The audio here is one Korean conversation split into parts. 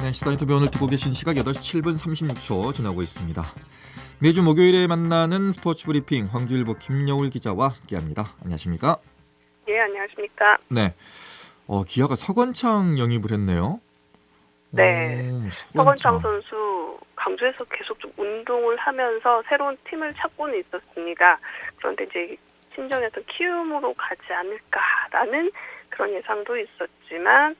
네, 시사 인터뷰 오늘 듣고 계신 시각 8시 7분 36초 지나고 있습니다. 매주 목요일에 만나는 스포츠 브리핑 황주일보 김여울 기자와 함께합니다. 안녕하십니까? 예, 안녕하십니까? 네, 기아가 서건창 영입을 했네요. 네, 서건창. 서건창 선수 강주에서 계속 좀 운동을 하면서 새로운 팀을 찾고는 있었습니다. 그런데 이제 친정에서 키움으로 가지 않을까라는 그런 예상도 있었지만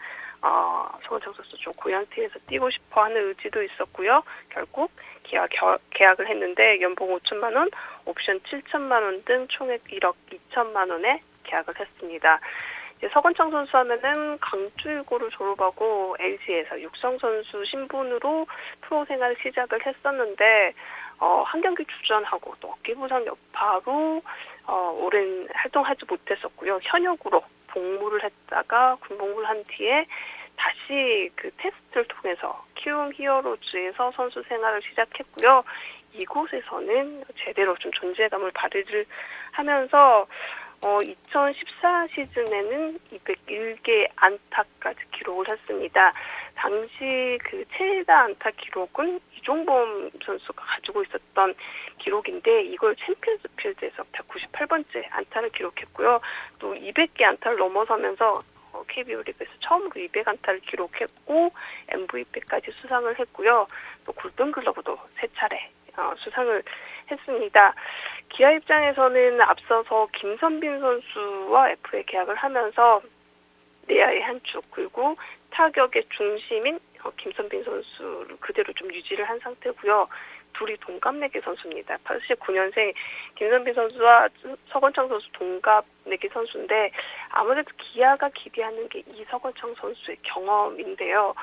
서건창 선수 좀 고향 팀에서 뛰고 싶어하는 의지도 있었고요. 결국 기아 계약을 했는데 연봉 5천만 원, 옵션 7천만 원 등 총액 1억 2천만 원에 계약을 했습니다. 서건창 선수 하면은 강주일고를 졸업하고 LG에서 육성 선수 신분으로 프로 생활을 시작을 했었는데 한 경기 출전하고 또 어깨 부상 여파로 오랜 활동하지 못했었고요. 현역으로 복무를 했다가 군복무를 한 뒤에 다시 그 테스트를 통해서 키움 히어로즈에서 선수 생활을 시작했고요. 이곳에서는 제대로 좀 존재감을 발휘를 하면서 2014 시즌에는 201개 안타까지 기록을 했습니다. 당시 그 최다 안타 기록은 이종범 선수가 가지고 있었던 기록인데 이걸 챔피언스 필드에서 198번째 안타를 기록했고요. 또 200개 안타를 넘어서면서 KBO 리그에서 처음으로 200안타를 기록했고 MVP까지 수상을 했고요. 또 골든글러브도 3차례 수상을 했습니다. 기아 입장에서는 앞서서 김선빈 선수와 FA 계약을 하면서 내야의 한 축 그리고 타격의 중심인 김선빈 선수를 그대로 좀 유지를 한 상태고요. 둘이 동갑내기 선수입니다. 89년생 김선빈 선수와 서건창 선수 동갑내기 선수인데 아무래도 기아가 기대하는 게 이 서건창 선수의 경험인데요.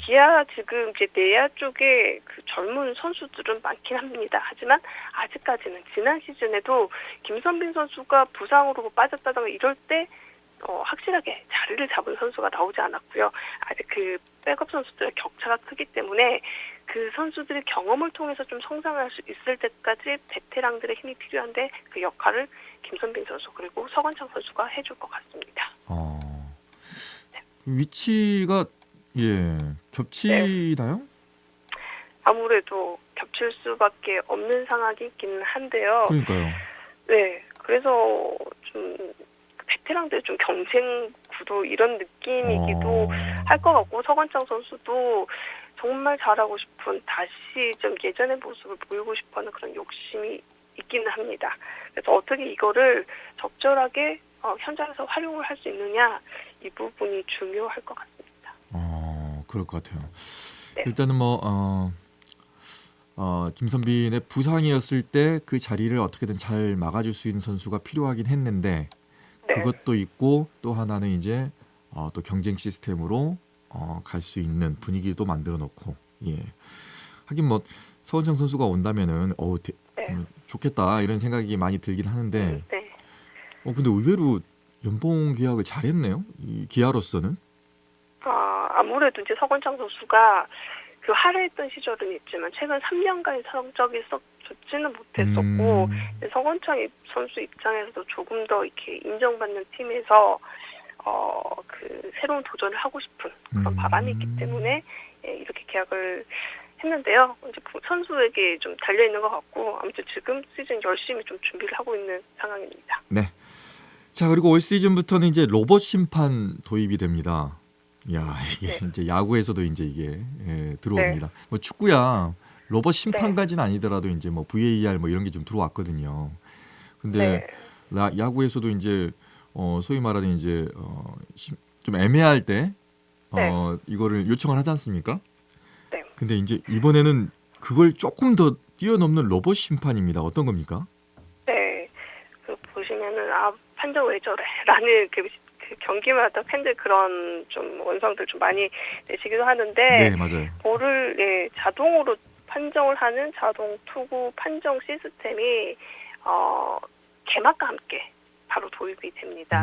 기아 지금 이제 내야 쪽에 그 젊은 선수들은 많긴 합니다. 하지만 아직까지는 지난 시즌에도 김선빈 선수가 부상으로 빠졌다던가 이럴 때 확실하게 자리를 잡은 선수가 나오지 않았고요. 아직 그 백업 선수들의 격차가 크기 때문에 그 선수들의 경험을 통해서 좀 성장할 수 있을 때까지 베테랑들의 힘이 필요한데 그 역할을 김선빈 선수 그리고 서건창 선수가 해줄 것 같습니다. 네. 위치가 겹치나요? 네. 아무래도 겹칠 수밖에 없는 상황이긴 한데요. 그러니까요. 네, 그래서 좀 베테랑들 좀 경쟁 구도 이런 느낌이기도 할 것 같고 서건창 선수도 정말 잘하고 싶은 다시 좀 예전의 모습을 보이고 싶어하는 그런 욕심이 있기는 합니다. 그래서 어떻게 이거를 적절하게 현장에서 활용을 할 수 있느냐 이 부분이 중요할 것 같습니다. 그럴 것 같아요. 네. 일단은 김선빈의 부상이었을 때 그 자리를 어떻게든 잘 막아줄 수 있는 선수가 필요하긴 했는데 네. 그것도 있고 또 하나는 이제 또 경쟁 시스템으로 갈 수 있는 분위기도 만들어 놓고 하긴 서건창 선수가 온다면은 좋겠다 이런 생각이 많이 들긴 하는데 네. 근데 의외로 연봉 계약을 잘했네요. 이 기아로서는. 아무래도 이제 서건창 선수가 그 하래했던 시절은 있지만 최근 3년간 성적이 썩 좋지는 못했었고 서건창 선수 입장에서도 조금 더 이렇게 인정받는 팀에서 그 새로운 도전을 하고 싶은 그런 바람이 있기 때문에 이렇게 계약을 했는데요. 이제 선수에게 좀 달려 있는 것 같고 아무튼 지금 시즌 열심히 좀 준비를 하고 있는 상황입니다. 네. 자 그리고 올 시즌부터는 이제 로봇 심판 도입이 됩니다. 이게 이제 야구에서도 이제 이게 들어옵니다. 축구야 로봇 심판까지는 아니더라도 이제 VAR 이런 게 좀 들어왔거든요. 근데 야구에서도 이제 소위 말하는 이제 좀 애매할 때 이거를 요청을 하지 않습니까? 네. 근데 이제 이번에는 그걸 조금 더 뛰어넘는 로봇 심판입니다. 어떤 겁니까? 네. 그 보시면은 판정 왜 저래라는 그 경기마다 팬들 그런 좀 원성들 좀 많이 내시기도 하는데 네, 맞아요. 볼을 자동으로 판정을 하는 자동 투구 판정 시스템이 개막과 함께 바로 도입이 됩니다.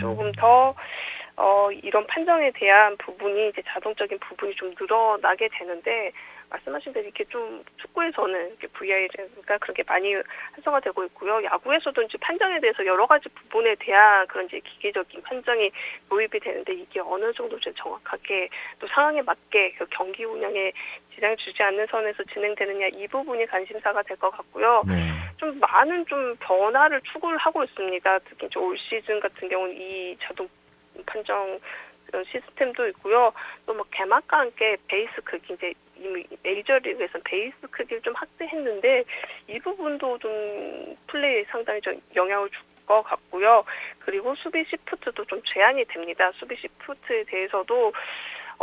조금 더 이런 판정에 대한 부분이 이제 자동적인 부분이 좀 늘어나게 되는데 말씀하신 대로 이렇게 좀 축구에서는 이렇게 VAR가 그렇게 많이 활성화되고 있고요. 야구에서도 이제 판정에 대해서 여러 가지 부분에 대한 그런 이제 기계적인 판정이 도입이 되는데 이게 어느 정도 이제 정확하게 또 상황에 맞게 그 경기 운영에 지장을 주지 않는 선에서 진행되느냐 이 부분이 관심사가 될 것 같고요. 네. 좀 많은 좀 변화를 추구를 하고 있습니다. 특히 이제 올 시즌 같은 경우는 이 자동 판정 그런 시스템도 있고요. 또 뭐 개막과 함께 베이스 크기 이제 이미 메이저리그에서 베이스 크기를 좀 확대했는데 이 부분도 좀 플레이에 상당히 좀 영향을 줄 것 같고요. 그리고 수비 시프트도 좀 제한이 됩니다. 수비 시프트에 대해서도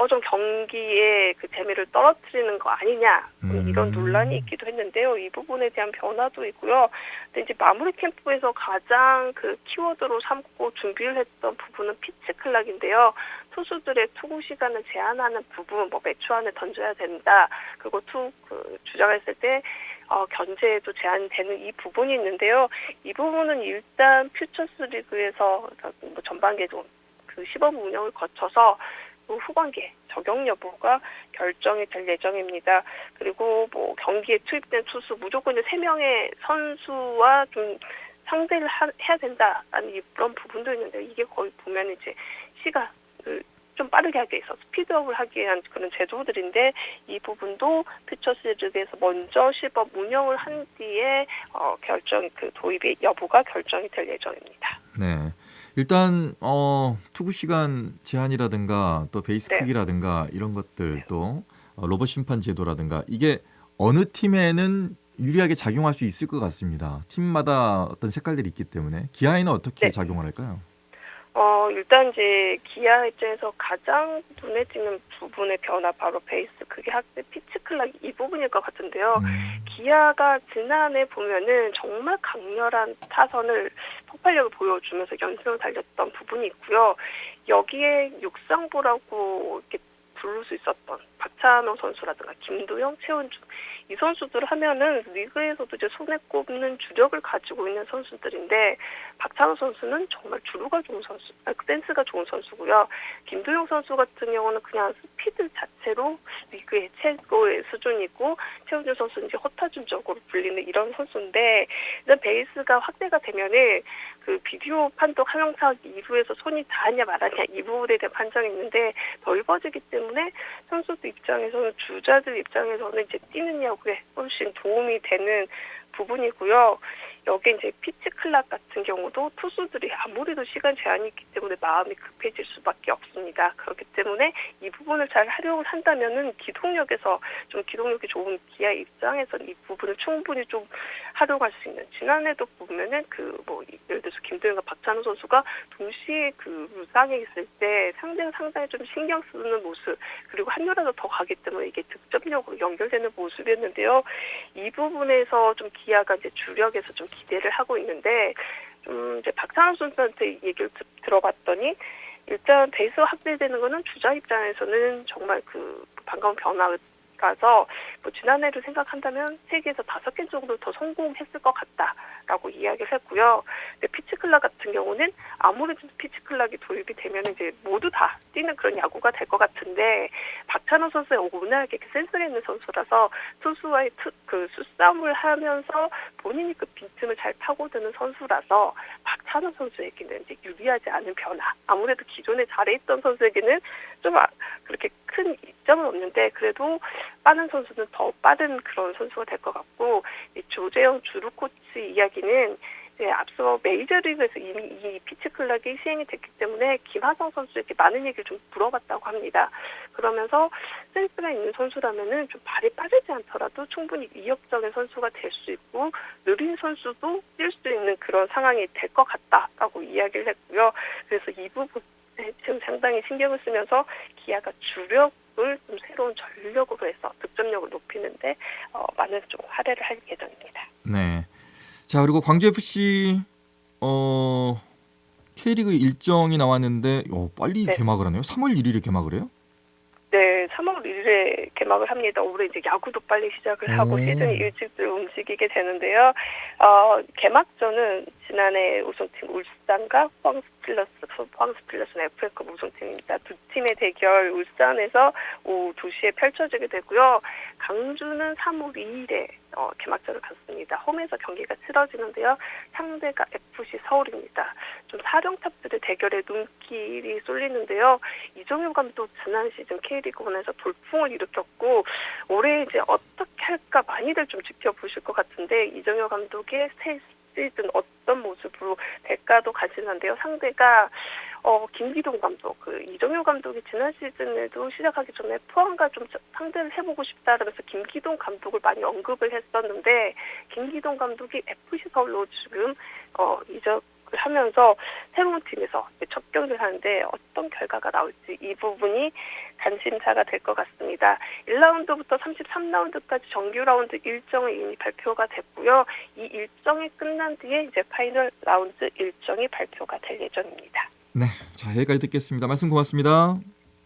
좀 경기의 그 재미를 떨어뜨리는 거 아니냐 이런 논란이 있기도 했는데요. 이 부분에 대한 변화도 있고요. 근데 이제 마무리 캠프에서 가장 그 키워드로 삼고 준비를 했던 부분은 피치 클락인데요. 투수들의 투구 시간을 제한하는 부분, 뭐 몇 초 안에 던져야 된다. 그리고 주장했을 때 견제에도 제한이 되는 이 부분이 있는데요. 이 부분은 일단 퓨처스 리그에서 뭐 전반기에 좀 그 시범 운영을 거쳐서 후반기에 적용 여부가 결정이 될 예정입니다. 그리고 뭐 경기에 투입된 투수 무조건 3명의 선수와 좀 상대를 해야 된다라는 그런 부분도 있는데 이게 거의 보면 이제 시간을 좀 빠르게 하기 위해서 스피드업을 하기 위한 그런 제도들인데 이 부분도 퓨처스 리그에서 먼저 시범 운영을 한 뒤에 그 도입의 여부가 결정이 될 예정입니다. 네. 일단 투구 시간 제한이라든가 또 베이스 네. 크기라든가 이런 것들 또 로봇 심판 제도라든가 이게 어느 팀에는 유리하게 작용할 수 있을 것 같습니다. 팀마다 어떤 색깔들이 있기 때문에 기아에는 어떻게 네. 작용을 할까요? 일단 이제 기아 입장에서 가장 눈에 띄는 부분의 변화 바로 베이스 크기 확대 피치 클락 이 부분일 것 같은데요. 기아가 지난해 보면은 정말 강렬한 타선을 폭발력을 보여주면서 연승을 달렸던 부분이 있고요. 여기에 육상부라고 이렇게 부를 수 있었던 박찬호 선수라든가 김도영, 최원준 이 선수들 하면은 리그에서도 이제 손에 꼽는 주력을 가지고 있는 선수들인데 박찬호 선수는 정말 주루가 좋은 선수, 댄스가 좋은 선수고요. 김도영 선수 같은 경우는 그냥 스피드 자체로 리그의 최고의 수준이고 최원준 선수는 이제 허타준적으로 불리는 이런 선수인데 일단 베이스가 확대가 되면은 그 비디오 판독 항상 이루에서 손이 닿았냐 말았냐 이 부분에 대한 판정이 있는데 넓어지기 때문에 선수들 입장에서는 주자들 입장에서는 이제 뛰는 야구에 훨씬 도움이 되는 부분이고요. 여기 이제 피치 클락 같은 경우도 투수들이 아무래도 시간 제한이 있기 때문에 마음이 급해질 수밖에 없습니다. 그렇기 때문에 이 부분을 잘 활용을 한다면은 기동력이 좋은 기아 입장에서는 이 부분을 충분히 좀 활용할 수 있는. 지난해도 보면은 예를 들어서 김도영과 박찬호 선수가 동시에 그 무상에 있을 때 상당히 좀 신경 쓰는 모습 그리고 한 열라도 더 가기 때문에 이게 득점력으로 연결되는 모습이었는데요. 이 부분에서 좀 기아가 이제 주력에서 좀 기대를 하고 있는데 이제 박찬호 선수한테 얘기를 들어봤더니 일단 베이스 확대되는 거는 주자 입장에서는 정말 그 반가운 변화가서 뭐 지난해를 생각한다면 3개에서 5개 정도 더 성공했을 것 같다라고 이야기를 했고요. 근데 피치클락 같은 경우는 아무래도 피치클락이 도입이 되면 이제 모두 다 뛰는 그런 야구가 될 것 같은데 박찬호 선수의 워낙에 센스가 있는 선수라서 투수와의 그 수싸움을 하면서 본인이 그 빈틈을 잘 파고드는 선수라서 박찬호 선수에게는 이제 유리하지 않은 변화. 아무래도 기존에 잘해있던 선수에게는 좀 그렇게 큰 이점은 없는데 그래도 빠른 선수는 더 빠른 그런 선수가 될 것 같고 이 조재영 주루 코치 이야기는 이제 앞서 메이저리그에서 이미 이 피치클락이 시행이 됐기 때문에 김하성 선수에게 많은 얘기를 좀 물어봤다고 합니다. 그러면서 센스가 있는 선수라면은 좀 발이 빠르지 않더라도 충분히 위협적인 선수가 될 수 있고 느린 선수도 뛸 수 있는 그런 상황이 될 것 같다라고 이야기를 했고요. 그래서 이 부분에 지금 상당히 신경을 쓰면서 기아가 주력을 좀 새로운 전력으로 해서 득점력을 높이는데 많은 좀 할애를 할 예정입니다. 네. 자, 그리고 광주 FC K리그 일정이 나왔는데 빨리 네. 개막을 하네요. 3월 1일에 개막을 해요? 네, 3월 1일에 개막을 합니다. 올해 이제 야구도 빨리 시작을 하고 시즌이 일찍들 움직이게 되는데요. 개막전은 지난해 우승팀 울산과 황스필러스는 FA컵 우승팀입니다. 두 팀의 대결 울산에서 오후 2시에 펼쳐지게 되고요. 강주는 3월 2일에 개막전을 갖습니다. 홈에서 경기가 치러지는데요. 상대가 FC 서울입니다. 좀 사령탑들의 대결에 눈길이 쏠리는데요. 이정효 감독 지난 시즌 K리그1에서 돌풍을 일으켰고 올해 이제 어떻게 할까 많이들 좀 지켜보실 것 같은데 이정효 감독의 새 시즌 어떤 모습으로 될까도 관심한데요. 상대가 김기동 감독, 이정효 감독이 지난 시즌에도 시작하기 전에 포항과 좀 상대를 해보고 싶다라면서 김기동 감독을 많이 언급을 했었는데 김기동 감독이 FC 서울로 지금 이적을 하면서 새로운 팀에서 첫 경기를 하는데 어떤 결과가 나올지 이 부분이 관심사가 될 것 같습니다. 1라운드부터 33라운드까지 정규 라운드 일정이 이미 발표가 됐고요. 이 일정이 끝난 뒤에 이제 파이널 라운드 일정이 발표가 될 예정입니다. 네, 자 여기까지 듣겠습니다. 말씀 고맙습니다.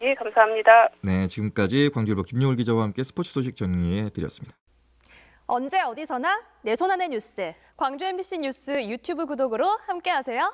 예, 감사합니다. 네, 지금까지 광주일보 김용울 기자와 함께 스포츠 소식 정리해드렸습니다. 언제 어디서나 내 손 안의 뉴스. 광주 MBC 뉴스 유튜브 구독으로 함께하세요.